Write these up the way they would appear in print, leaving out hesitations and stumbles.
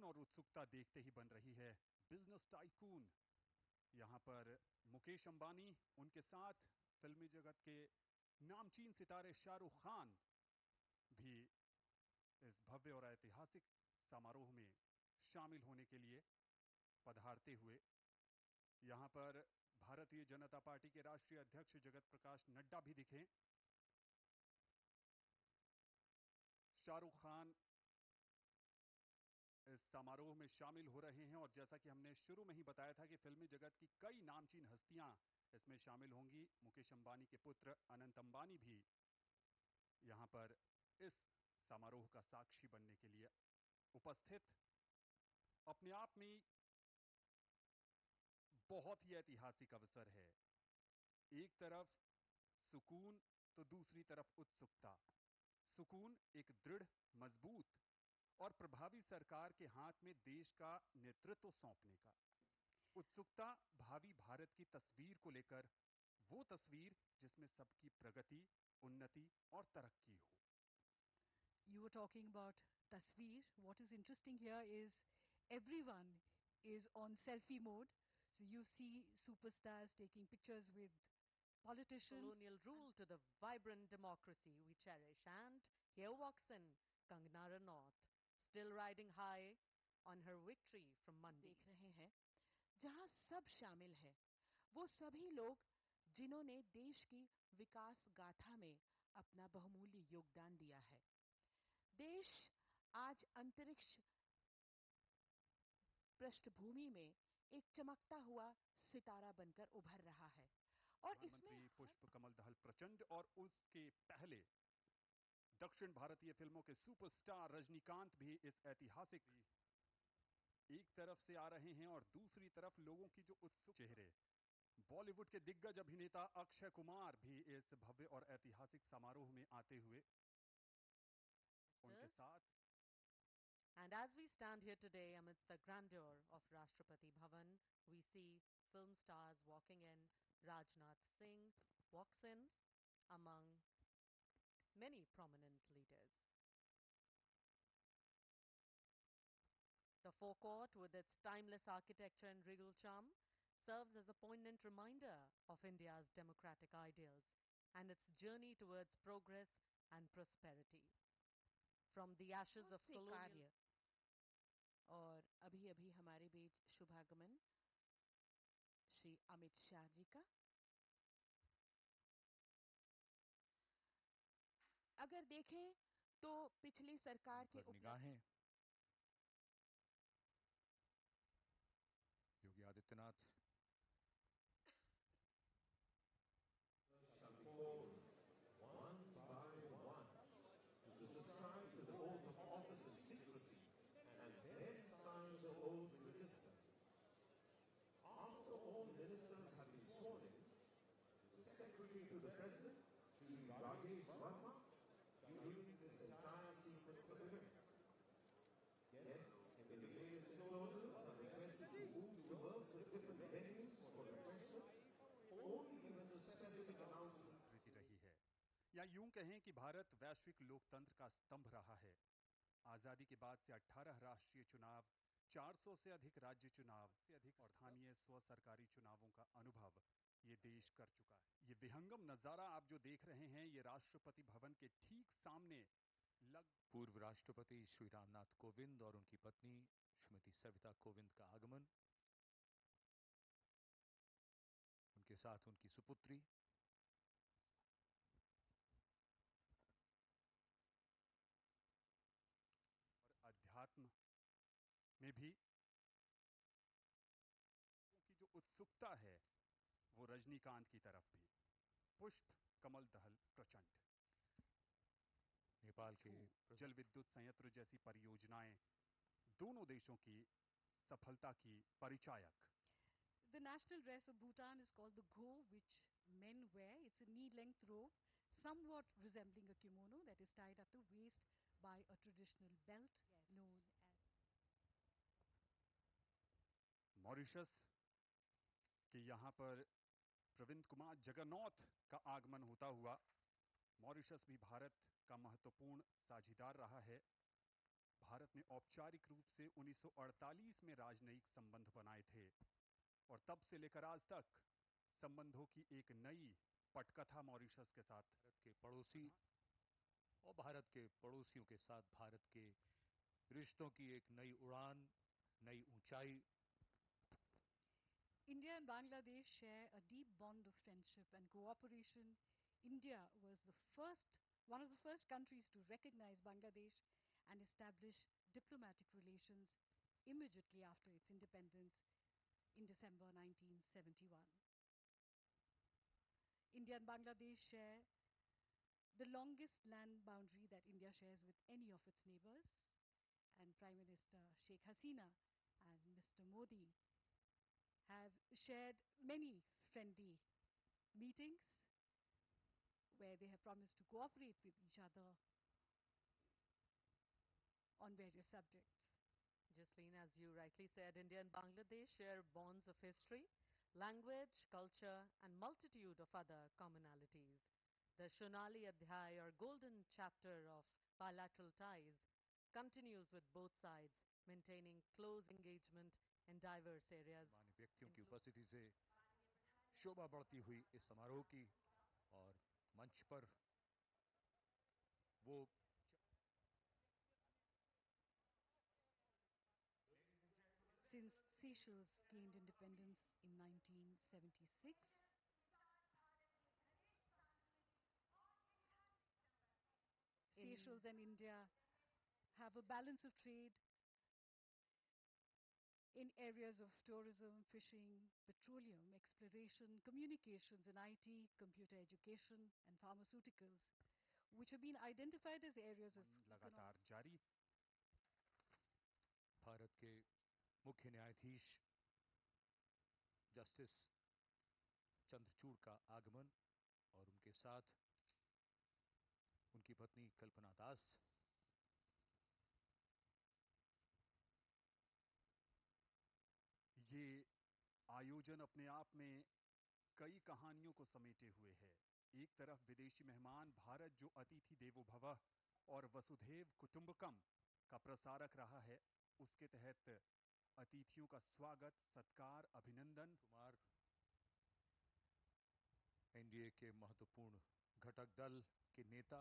और उत्सुकता देखते ही बन रही है बिजनेस टाइकून। यहां पर मुकेश अंबानी, उनके साथ फिल्मी जगत के नामचीन सितारे शाहरुख खान भी इस भव्य और ऐतिहासिक समारोह में शामिल होने के लिए पधारते हुए यहां पर भारतीय जनता पार्टी के राष्ट्रीय अध्यक्ष जगत प्रकाश नड्डा भी दिखे। शाहरुख खान इस समारोह में शामिल हो रहे हैं और जैसा कि हमने शुरू में ही बताया था कि फिल्मी जगत की कई नामचीन हस्तियां इसमें शामिल होंगी। मुकेश अंबानी के पुत्र अनंत अंबानी भी यहां पर इस समारोह का साक्षी बनने के लिए उपस्थित। अपने आप में बहुत ही ऐतिहासिक अवसर है। एक तरफ सुकून तो दूसरी तरफ उत्सुकता। सुकून एक दृढ़, मजबूत और प्रभावी सरकार के हाथ में देश का नेतृत्व सौंपने का। उत्सुकता भावी भारत की तस्वीर को लेकर, वो तस्वीर जिसमें सबकी प्रगति, उन्नति और तरक्की हो। You were talking about tasveer. What is interesting here is everyone is on selfie mode. So you see superstars taking pictures with politicians. Colonial rule to the vibrant democracy we cherish. And here walks in Kangana Ranaut, still riding high on her victory from Mandi. देख रहे हैं जहां सब शामिल है, वो सभी लोग जिन्होंने देश की विकास गाथा में अपना बहुमूल्य योगदान दिया है। देश आज अंतरिक्ष पृष्ठभूमि में एक चमकता हुआ सितारा बनकर उभर रहा है और इसमें पुष्प कमल दहल प्रचंड और उसके पहले दक्षिण भारतीय फिल्मों के सुपरस्टार रजनीकांत भी इस ऐतिहासिक एक तरफ से आ रहे हैं और दूसरी तरफ लोगों की जो उत्सुक चेहरे। बॉलीवुड के दिग्गज अभिनेता अक्षय कुमार भी इस भव्य और ऐतिहासिक समारोह में आते हुए उनके साथ। And as we stand here today amidst the grandeur of Rashtrapati Bhavan, we see film stars walking in. Rajnath Singh walks in among many prominent leaders. The forecourt, with its timeless architecture and regal charm, serves as a poignant reminder of India's democratic ideals and its journey towards progress and prosperity. From the ashes of colonial और अभी-अभी हमारे बीच शुभागमन श्री अमित शाह जी का। अगर देखें तो पिछली सरकार के निगाहें Yogi Adityanath one by one to subscribe to the oath of office and secrecy and then sign the oath resistant. After all ministers have been sworn in, the Secretary to the President, Shri Rajesh Verma, during this entire sequence of events. Yes, in the various disclosures are requested to move to work with different venues for refreshments, only given the specific announcements. रही है या यूं कहें कि भारत वैश्विक लोकतंत्र का स्तंभ रहा है। आजादी के बाद से 18 राष्ट्रीय चुनाव, 400 से अधिक राज्य चुनाव से अधिक और स्थानीय स्व सरकारी चुनावों का अनुभव ये देश कर चुका है। ये विहंगम नजारा आप जो देख रहे हैं, ये राष्ट्रपति भवन के ठीक सामने पूर्व राष्ट्रपति श्री रामनाथ कोविंद और उनकी पत्नी श्रीमती सविता कोविंद का आगमन, उनके साथ उनकी सुपुत्री और अध्यात्म में भी की जो उत्सुकता है वो रजनीकांत की तरफ भी। पुष्प कमल दहल प्रचंड। नेपाल के जल विद्युत संयंत्र जैसी परियोजनाएं दोनों देशों की सफलता की परिचायक। The national dress of Bhutan is called the Go, which men wear. It's a knee-length robe, somewhat resembling a kimono that is tied at the waist by a traditional belt known as. Mauritius के यहां पर प्रविंद कुमार जगन्नाथ का आगमन होता हुआ। Mauritius भी भारत का महत्वपूर्ण साझीदार रहा है। भारत भारत ने औपचारिक रूप से 1948 में राजनयिक संबंध बनाए थे और तब से लेकर आज तक संबंधों की एक नई पटकथा मॉरिशस के साथ भारत के पड़ोसी और भारत के पड़ोसियों के साथ भारत के रिश्तों की एक नई उड़ान, नई ऊंचाई। India and Bangladesh share a deep bond of friendship and cooperation. India was one of the first countries to recognize Bangladesh and establish diplomatic relations immediately after its independence in December 1971. India and Bangladesh share the longest land boundary that India shares with any of its neighbors, and Prime Minister Sheikh Hasina and Mr. Modi have shared many friendly meetings where they have promised to cooperate with each other on various subjects. Jasleen, as you rightly said, India and Bangladesh share bonds of history, language, culture, and multitude of other commonalities. The Shonali Adhyay, or golden chapter of bilateral ties, continues with both sides, maintaining close engagement in diverse areas. मान्य व्यक्तियों की उपस्थिति से शोभा बढ़ती हुई इस समारोह की और मंच पर वो Since Seychelles gained independence in 1976, Seychelles and India have a balance of trade in areas of tourism, fishing, petroleum, exploration, communications and IT, computer education and pharmaceuticals, which have been identified as areas of लगातार जारी। भारत के मुख्य न्यायाधीश justice Chandrachud का आगमन और उनके साथ उनकी पत्नी कल्पना दास। ये आयोजन अपने आप में कई कहानियों को समेटे हुए है। एक तरफ विदेशी मेहमान भारत जो अतिथि देवो भवः और वसुधैव कुटुंबकम का प्रसारक रहा है, उसके तहत अतिथियों का स्वागत, सत्कार, अभिनंदन। कुमार एनडीए के महत्वपूर्ण घटक दल के नेता,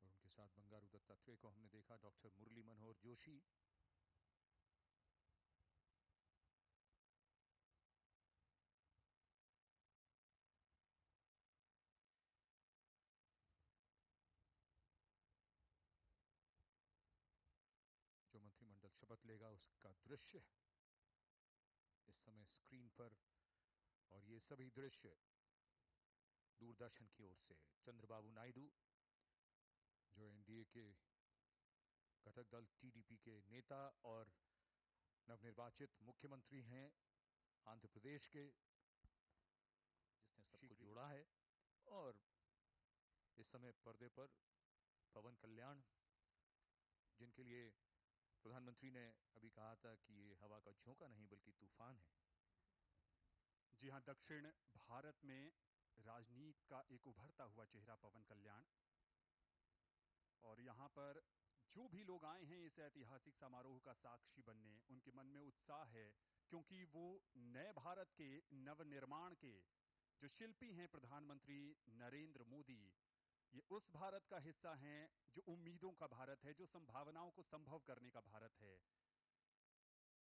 और उनके साथ बंगारू दत्तात्रेय को हमने देखा, डॉक्टर मुरली मनोहर जोशी, जो मंत्रिमंडल शपथ लेगा उसका दृश्य इस समय स्क्रीन पर। और ये सभी दृश्य दूरदर्शन की ओर से। चंद्रबाबू नायडू जो एनडीए के घटक दल टीडीपी के नेता और नवनिर्वाचित मुख्यमंत्री हैं आंध्र प्रदेश के, जिसने सबको जोड़ा है। और इस समय पर्दे पर पवन कल्याण, जिनके लिए प्रधानमंत्री ने अभी कहा था कि ये हवा का झोंका नहीं बल्कि तूफान है। जी हां, दक्षिण भारत में राजनीति का एक उभरता हुआ चेहरा पवन कल्याण। और यहां पर जो भी लोग आए हैं इस ऐतिहासिक समारोह का साक्षी बनने, उनके मन में उत्साह है, क्योंकि वो नए भारत के नवनिर्माण के जो शिल्पी हैं प्रधानमंत्री नरेंद्र मोदी, ये उस भारत का हिस्सा हैं जो उम्मीदों का भारत है, जो संभावनाओं को संभव करने का भारत